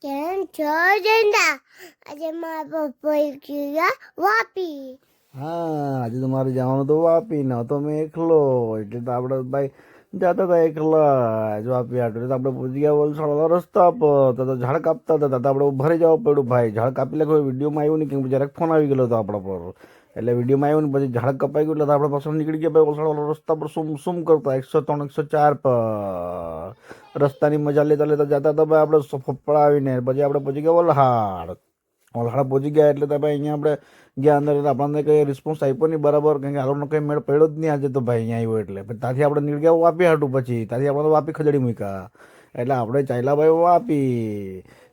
કેમ છો જંડા? આજે મારા પપ્પા ગયા વાપી. હા, આજે તો મારે જવાનું તો વાપી ન તો મેં એકલો એટલે તો આપણે ભાઈ જતા હતા એકલા જ વાપી આટલું તો આપણે પહોંચી ગયા વલસાડ રસ્તા પર તો ઝાડ કાપતા હતા તો આપણે ભરી જવું પડ્યું ભાઈ. ઝાડ કાપી લાગે વિડીયોમાં આવ્યું નહીં કે જરાક ફોન આવી ગયો હતો આપણા પર એટલે વિડીયોમાં આવ્યું ને પછી ઝાડ કપાઈ ગયું એટલે આપણે પાછળ નીકળી ગયા ભાઈ વલસાડ રસ્તા પર સુમ કરતા 103 104 પર રસ્તાની મજા લેતા લેતા જતા હતા ભાઈ આપણે ફફડા આવીને પછી આપણે પહોંચી ગયા વલસાડ પહોંચી ગયા એટલે તો ભાઈ અહીંયા આપણે ગયા અંદર એટલે આપણને કંઈ રિસ્પોન્સ આપ્યો નહીં બરાબર કારણ કે આગળનો કંઈ મેળ પડ્યો જ નહીં આજે તો ભાઈ અહીંયા આવ્યો એટલે પછી ત્યાંથી આપણે નીકળી ગયા વાપી હાટું પછી ત્યાંથી આપણે તો વાપી ખજડી મૂક્યા એટલે આપણે ચાલ્યા ભાઈ વાપી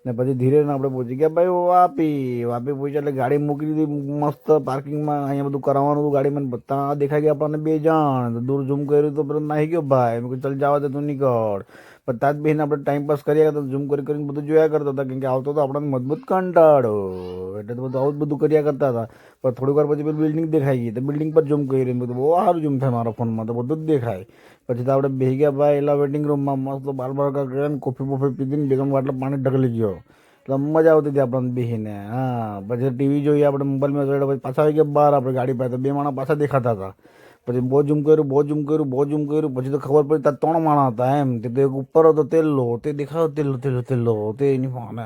ને પછી ધીરે આપણે પહોંચી ગયા ભાઈ વાપી પહોંચ્યા એટલે ગાડી મૂકી દીધી મસ્ત પાર્કિંગમાં અહીંયા બધું કરાવવાનું હતું ગાડીમાં બધા દેખાઈ ગયા આપણને 2 જણ દૂર ઝૂમ કર્યું તો પેલો નાહી ગયો ભાઈ મેં ચાલ જવા દે તું નીકળ પણ ત્યાં જ બેન આપણે ટાઈમપાસ કર્યા કરતા ઝૂમ કરીને બધું જોયા કરતા હતા કેમ કે આવતો તો આપણને મજબૂત કંટાળો એટલે તો બધું આવું જ બધું કર્યા કરતા હતા પણ થોડીક વાર પછી પેલી બિલ્ડિંગ દેખાઈ ગઈ તો બિલ્ડિંગ પર ઝૂમ કરી બધું બહુ સારું ઝૂમ થાય મારા ફોનમાં તો બધું જ દેખાય પછી તો આપણે બેસી ગયા ભાઈ એલા વેટિંગ રૂમમાં મસ્ત બાર કર્યા ને કોફી બોફી પીધીને બેગમ વાટલે પાણી ઢગલી ગયો એટલે મજા આવતી હતી આપણને બેસીને હા પછી ટીવી જોઈએ આપણે મોબાઈલમાં જોઈ પછી પાછા આવી ગયા બહાર આપણે ગાડી પાસે 2 માણસ પાછા દેખાતા હતા પછી બહુ ઝૂમ કર્યું પછી તો ખબર પડી ત્યાં 3 માણસ હતા એમ તે એક ઉપર હતો તેલો તે દેખાતો તેલો તે એની ફોને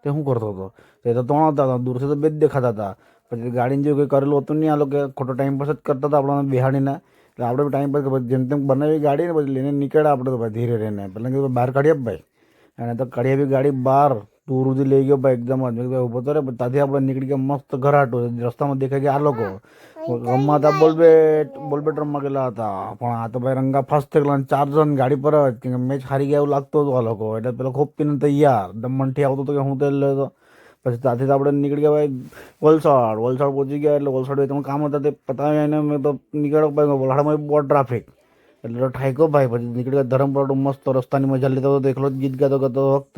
તે શું કરતો હતો તે તો 3 હતા દૂરથી તો 2 જ દેખાતા હતા પછી ગાડીને જેવું કંઈ કરેલું હતું નહીં આ લોકો ખોટો ટાઈમ પાસ જ કરતા હતા આપણને બેહાડીને એટલે આપણે ટાઈમ પાસ જેમ તેમ બનાવી ગાડી ને પછી લઈને નીકળ્યા આપણે તો ભાઈ ધીરે રહીને પહેલાં કીધું બહાર કાઢીએ ભાઈ અને તો કાઢી આપી ગાડી બહાર દૂર સુધી લઈ ગયો ભાઈ એકદમ જ ભાઈ ઉભો તો રે ત્યાંથી આપણે નીકળી ગયા મસ્ત ઘરાટું રસ્તામાં દેખાઈ ગયા આ લોકો રમવા હતા બોલબેટ રમવા ગયેલા હતા પણ આ તો ભાઈ રંગા ફાસ્ટ થઈ ગયેલા 4 જણ ગાડી પર જ કે મેચ હારી ગયા એવું લાગતું હતું આ લોકો એટલે પેલો ખૂબ પીને તૈયાર દમણથી આવતો હતો કે હું તો લેતો પછી ત્યાંથી તો આપણે નીકળી ગયા ભાઈ વલસાડ પહોંચી ગયા એટલે વલસાડ તમે કામ હતા તે પતાવ્યા એને મેં તો નીકળ્યો ભાઈ વલસાડમાં બહુ ટ્રાફિક એટલે ઠાઈકો ભાઈ પછી નીકળી ગયા ધરમપુર મસ્ત રસ્તાની મજા લેતો હતો એકલો જ ગીત ગાતો વખત